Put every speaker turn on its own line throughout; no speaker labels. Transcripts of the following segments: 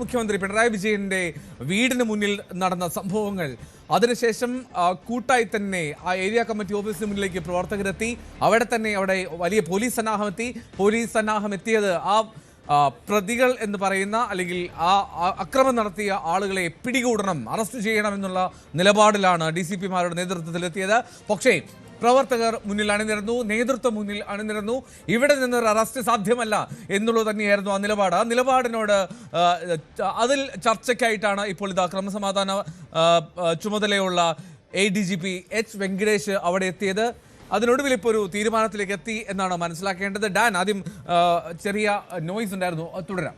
മുഖ്യമന്ത്രി പിണറായി വിജയന്റെ വീടിന് മുന്നിൽ നടന്ന സംഭവങ്ങൾ അതിനുശേഷം കൂട്ടായി തന്നെ ആ ഏരിയ കമ്മിറ്റി ഓഫീസിന് മുന്നിലേക്ക് പ്രവർത്തകരെത്തി. അവിടെ വലിയ പോലീസ് സന്നാഹം എത്തിയത് ആ പ്രതികൾ എന്ന് പറയുന്ന അല്ലെങ്കിൽ ആ അക്രമം നടത്തിയ ആളുകളെ പിടികൂടണം, അറസ്റ്റ് ചെയ്യണം എന്നുള്ള നിലപാടിലാണ് DCPമാരുടെ നേതൃത്വത്തിലെത്തിയത്. പക്ഷേ പ്രവർത്തകർ മുന്നിൽ അണിനിരന്നു, നേതൃത്വം മുന്നിൽ അണിനിരന്നു. ഇവിടെ നിന്നൊരു അറസ്റ്റ് സാധ്യമല്ല എന്നുള്ളത് തന്നെയായിരുന്നു ആ നിലപാട്. ആ നിലപാടിനോട് അതിൽ ചർച്ചയ്ക്കായിട്ടാണ് ഇപ്പോൾ ഇത് ക്രമസമാധാന ചുമതലയുള്ള ADGP H വെങ്കടേഷ് അവിടെ എത്തിയത്. അതിനൊടുവിൽ ഇപ്പോൾ ഒരു തീരുമാനത്തിലേക്ക് എത്തി എന്നാണ് മനസ്സിലാക്കേണ്ടത്. ഡാൻ, ആദ്യം ചെറിയ നോയ്സ് ഉണ്ടായിരുന്നു, തുടരാം.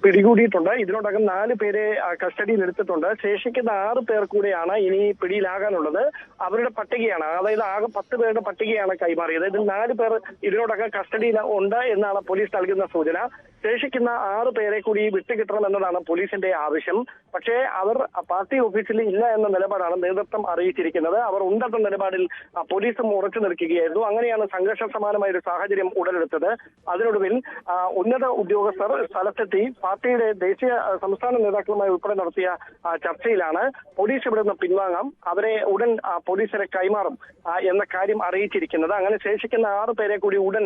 പിടികൂടിയിട്ടുണ്ട്. ഇതിനോടകം 4 പേരെ കസ്റ്റഡിയിൽ എടുത്തിട്ടുണ്ട്. ശേഷിക്കുന്ന 6 പേർ കൂടെയാണ് ഇനി പിടിയിലാകാനുള്ളത്. അവരുടെ പട്ടികയാണ്, അതായത് ആകെ 10 പേരുടെ പട്ടികയാണ് കൈമാറിയത്. ഇതിൽ 4 പേർ ഇതിനോടകം കസ്റ്റഡിയിൽ ഉണ്ട് എന്നാണ് പോലീസ് നൽകുന്ന സൂചന. ശേഷിക്കുന്ന 6 പേരെ കൂടി വിട്ടുകിട്ടണമെന്നതാണ് പോലീസിന്റെ ആവശ്യം. പക്ഷേ അവർ പാർട്ടി ഓഫീസിൽ ഇല്ല എന്ന നിലപാടാണ് നേതൃത്വം അറിയിച്ചിരിക്കുന്നത്. അവർ ഉണ്ടെന്ന നിലപാടിൽ പോലീസും ഉറച്ചു നിൽക്കുകയായിരുന്നു. അങ്ങനെയാണ് സംഘർഷ സമാനമായ ഒരു സാഹചര്യം ഉടലെടുത്തത്. അതിനൊടുവിൽ ഉന്നത ഉദ്യോഗസ്ഥർ സ്ഥലത്തെത്തി പാർട്ടിയുടെ ദേശീയ സംസ്ഥാന നേതാക്കളുമായി ഉൾപ്പെടെ നടത്തിയ ചർച്ചയിലാണ് പോലീസ് ഇവിടെ നിന്ന് പിൻവാങ്ങാം, അവരെ ഉടൻ പോലീസിനെ കൈമാറും എന്ന കാര്യം അറിയിച്ചിരിക്കുന്നത്. അങ്ങനെ ശേഷിക്കുന്ന 6 പേരെ കൂടി ഉടൻ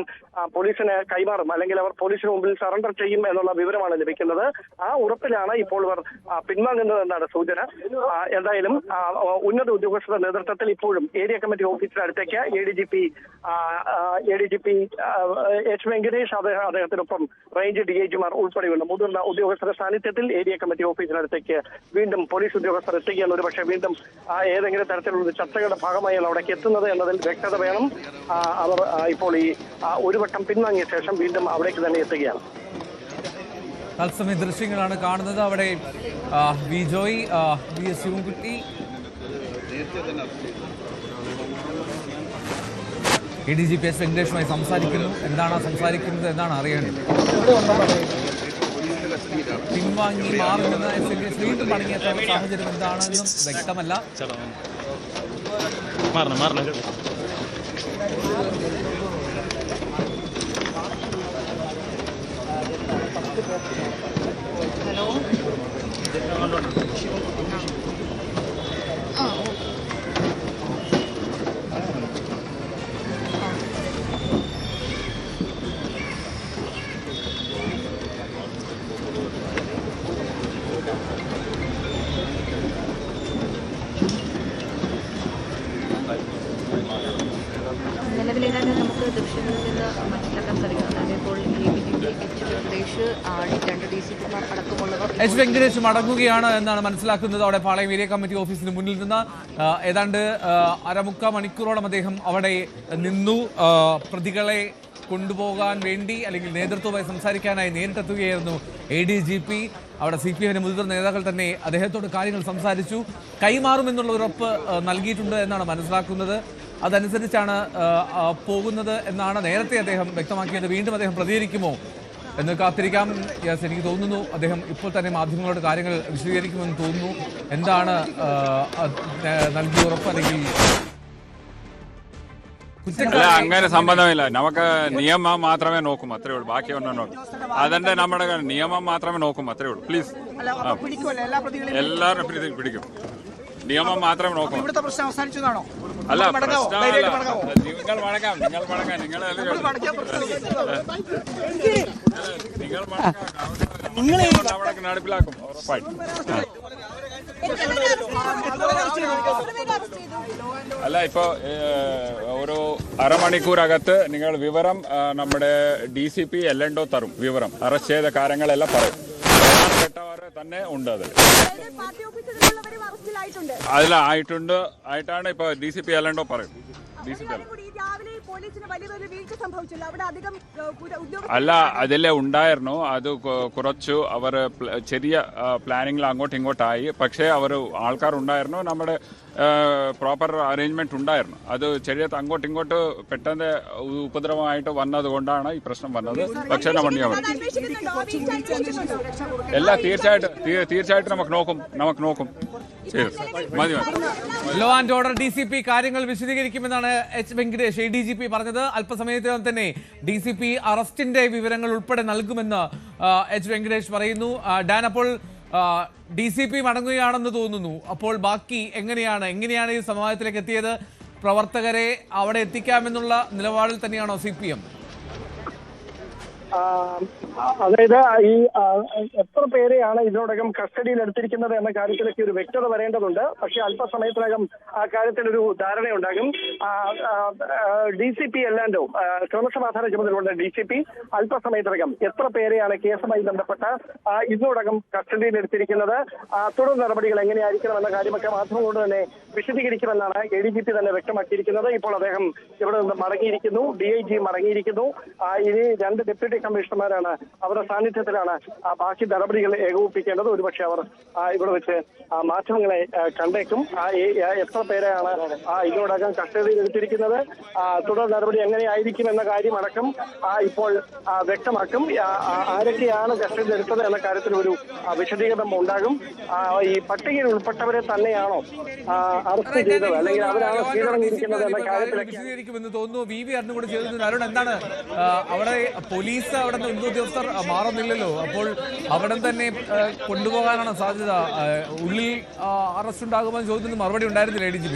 പോലീസിന് കൈമാറും, അല്ലെങ്കിൽ അവർ പോലീസിന് മുമ്പിൽ സറണ്ടർ ചെയ്യും എന്നുള്ള വിവരമാണ് ലഭിക്കുന്നത്. ആ ഉറപ്പിലാണ് ഇപ്പോൾ ഇവർ പിൻവാങ്ങുന്നത് എന്നാണ് സൂചന. എന്തായാലും ഉന്നത ഉദ്യോഗസ്ഥരുടെ നേതൃത്വത്തിൽ ഇപ്പോഴും ഏരിയ കമ്മിറ്റി ഓഫീസിന് അടുത്തേക്ക് ADGP H വെങ്കടേഷ്, അദ്ദേഹത്തിനൊപ്പം റേഞ്ച് DIGമാർ ഉൾപ്പെടെയുള്ള മുതിർന്ന ഉദ്യോഗസ്ഥരുടെ സാന്നിധ്യത്തിൽ ഏരിയ കമ്മിറ്റി ഓഫീസിനടുത്തേക്ക് വീണ്ടും പോലീസ് ഉദ്യോഗസ്ഥർ എത്തുകയാണ്. ഒരുപക്ഷെ വീണ്ടും ഏതെങ്കിലും തരത്തിലുള്ള ചർച്ചകളുടെ ഭാഗമായാണ് അവിടേക്ക് എത്തുന്നത് എന്നതിൽ വ്യക്തത വേണം. അവർ ഇപ്പോൾ ഈ ഒരു വട്ടം പിൻവാങ്ങിയ ശേഷം വീണ്ടും അവിടേക്ക് തന്നെ എത്തുകയാണ്.
തത്സമയ ദൃശ്യങ്ങളാണ് കാണുന്നത്. അവിടെ Vijoy, VS Sivankutty, ADGP H വെങ്കടേഷുമായി സംസാരിക്കുന്നു. എന്താണ് സംസാരിക്കുന്നത് എന്നാണ് അറിയേണ്ടത്. പിൻവാങ്ങി മാറുമെന്ന് H വെങ്കടേഷ് വീണ്ടും മടങ്ങിയെത്താൻ സാഹചര്യം എന്താണെന്നും വ്യക്തമല്ല.
നിലവിലേതാണ്ട് നമുക്ക് ദൃശ്യങ്ങളിൽ നിന്ന് മനസ്സിലാക്കാൻ സാധിക്കുന്നത് ഇപ്പോൾ ADGP H വെങ്കടേഷ്, 2 DCPമാർ അടക്കമുള്ളവർ
H വെങ്കടേഷ് മടങ്ങുകയാണ് എന്നാണ് മനസ്സിലാക്കുന്നത്. അവിടെ പാളയം ഏരിയ കമ്മിറ്റി ഓഫീസിന് മുന്നിൽ നിന്ന് ഏതാണ്ട് 1/4 മണിക്കൂറോളം അദ്ദേഹം അവിടെ നിന്നു. പ്രതികളെ കൊണ്ടുപോകാൻ വേണ്ടി അല്ലെങ്കിൽ നേതൃത്വവുമായി സംസാരിക്കാനായി നേരിട്ടെത്തുകയായിരുന്നു ADGP. അവിടെ CPMന്റെ മുതിർന്ന നേതാക്കൾ തന്നെ അദ്ദേഹത്തോട് കാര്യങ്ങൾ സംസാരിച്ചു. കൈമാറുമെന്നുള്ള ഉറപ്പ് നൽകിയിട്ടുണ്ട് എന്നാണ് മനസ്സിലാക്കുന്നത്. അതനുസരിച്ചാണ് പോകുന്നത് എന്നാണ് നേരത്തെ അദ്ദേഹം വ്യക്തമാക്കിയത്. വീണ്ടും അദ്ദേഹം പ്രതികരിക്കുമോ എന്ന് കാത്തിരിക്കാം. എനിക്ക് തോന്നുന്നു അദ്ദേഹം ഇപ്പോൾ തന്നെ മാധ്യമങ്ങളോട് കാര്യങ്ങൾ വിശദീകരിക്കുമെന്ന് തോന്നുന്നു. എന്താണ് നൽകിയ ഉറപ്പ്? അല്ലെങ്കിൽ
അങ്ങനെ സംബന്ധമില്ല, നമുക്ക് നിയമം മാത്രമേ നോക്കും, അത്രേ ഉള്ളൂ. ബാക്കി ഒന്നും നോക്കും, അതിന്റെ നമ്മുടെ നിയമം മാത്രമേ നോക്കും, അത്രേ ഉള്ളൂ. പ്ലീസ്, എല്ലാവരും പിടിക്കും, നിയമം മാത്രമേ നോക്കും. അല്ല, പ്രശ്നമല്ല. നിങ്ങൾ മടങ്ങാം, നിങ്ങൾ അവിടെ നടപ്പിലാക്കും ഉറപ്പായിട്ടും. അല്ല, ഇപ്പോ ഒരു അരമണിക്കൂറകത്ത് നിങ്ങൾ വിവരം നമ്മുടെ DCP എല്ലണ്ടോ തരും. വിവരം അറസ്റ്റ് ചെയ്ത കാര്യങ്ങളെല്ലാം പറയും. പ്രധാനപ്പെട്ടവർ തന്നെ ഉണ്ട്. ആയിട്ടാണ് ഇപ്പൊ DCP എല്ലണ്ടോ പറയും. അല്ല, അതിലെ ഉണ്ടായിരുന്നു. അത് കുറച്ചു അവർ ചെറിയ പ്ലാനിങ്ങിൽ അങ്ങോട്ടും ഇങ്ങോട്ടായി. പക്ഷേ അവർ ആൾക്കാരുണ്ടായിരുന്നു, നമ്മുടെ പ്രോപ്പർ അറേഞ്ച്മെന്റ് ഉണ്ടായിരുന്നു. അത് ചെറിയ അങ്ങോട്ടും ഇങ്ങോട്ട് പെട്ടെന്ന് ഉപദ്രവമായിട്ട് വന്നത് കൊണ്ടാണ് ഈ പ്രശ്നം വന്നത്. പക്ഷേ നമ്മൾ എല്ലാ തീർച്ചയായിട്ടും നമുക്ക് നോക്കും. മതി.
ലോ ആൻഡ് ഓർഡർ DCP കാര്യങ്ങൾ വിശദീകരിക്കുമെന്നാണ് എച്ച് വെങ്കടേഷ് ADGP പറഞ്ഞത്. അല്പസമയത്തിനകം തന്നെ DCP അറസ്റ്റിന്റെ വിവരങ്ങൾ ഉൾപ്പെടെ നൽകുമെന്ന് എച്ച് വെങ്കടേഷ് പറയുന്നു. ഡാൻ, അപ്പോൾ DCP മടങ്ങുകയാണെന്ന് തോന്നുന്നു. അപ്പോൾ ബാക്കി എങ്ങനെയാണ് ഈ സംവാദത്തിലേക്ക് എത്തിയത്? പ്രവർത്തകരെ അവിടെ എത്തിക്കാമെന്നുള്ള നിലപാടിൽ തന്നെയാണോ CPM?
അതായത് ഈ എത്ര പേരെയാണ് ഇതിനോടകം കസ്റ്റഡിയിൽ എടുത്തിരിക്കുന്നത് എന്ന കാര്യത്തിലേക്ക് ഒരു വ്യക്തത വരേണ്ടതുണ്ട്. പക്ഷേ അല്പസമയത്തിനകം ആ കാര്യത്തിലൊരു ധാരണയുണ്ടാകും. DCP അല്ലാണ്ടോ ക്രമസമാധാന ചുമതലയുള്ള DCP അല്പസമയത്തിനകം എത്ര പേരെയാണ് കേസുമായി ബന്ധപ്പെട്ട ഇതിനോടകം കസ്റ്റഡിയിൽ എടുത്തിരിക്കുന്നത്, തുടർ നടപടികൾ എങ്ങനെയായിരിക്കണം എന്ന കാര്യമൊക്കെ മാധ്യമങ്ങളോട് തന്നെ വിശദീകരിക്കുമെന്നാണ് ADGP തന്നെ വ്യക്തമാക്കിയിരിക്കുന്നത്. ഇപ്പോൾ അദ്ദേഹം ഇവിടെ നിന്ന് മടങ്ങിയിരിക്കുന്നു, DIG മടങ്ങിയിരിക്കുന്നു. ഇനി 2 ഡെപ്യൂട്ടി കമ്മീഷണർമാരാണ്, അവരുടെ സാന്നിധ്യത്തിലാണ് ബാക്കി നടപടികൾ ഏകോപിപ്പിക്കേണ്ടത്. ഒരുപക്ഷെ അവർ ഇവിടെ വെച്ച് മാധ്യമങ്ങളെ കണ്ടേക്കും. എത്ര പേരെയാണ് ഇതിനോടകം കസ്റ്റഡിയിൽ എടുത്തിരിക്കുന്നത്, തുടർ നടപടി എങ്ങനെയായിരിക്കും എന്ന കാര്യം അടക്കം ഇപ്പോൾ വ്യക്തമാക്കും. ആരൊക്കെയാണ് കസ്റ്റഡിയിൽ എടുത്തത് എന്ന കാര്യത്തിൽ ഒരു വിശദീകരണം ഉണ്ടാകും. ഈ പട്ടികയിൽ ഉൾപ്പെട്ടവരെ തന്നെയാണോ അറസ്റ്റ് ചെയ്തത്, അല്ലെങ്കിൽ അവരാണ് കീഴടങ്ങിയിരിക്കുന്നത് എന്ന കാര്യത്തിൽ
വിശദീകരിക്കുമെന്ന് തോന്നുന്നു. VV അരുൺ കൂടെ ചെയ്തിരുന്നു. അരുൺ, എന്താണ് അവിടെ പോലീസ് അവിടെ നിന്ന് ഉദ്യോഗസ്ഥർ മാറുന്നില്ലല്ലോ, അപ്പോൾ അവിടെ തന്നെ കൊണ്ടുപോകാനാണ് സാധ്യത? ഉള്ളിൽ അറസ്റ്റ് ഉണ്ടാകുമെന്ന് ചോദ്യത്തിന് മറുപടി ഉണ്ടായിരുന്നില്ല ADGP?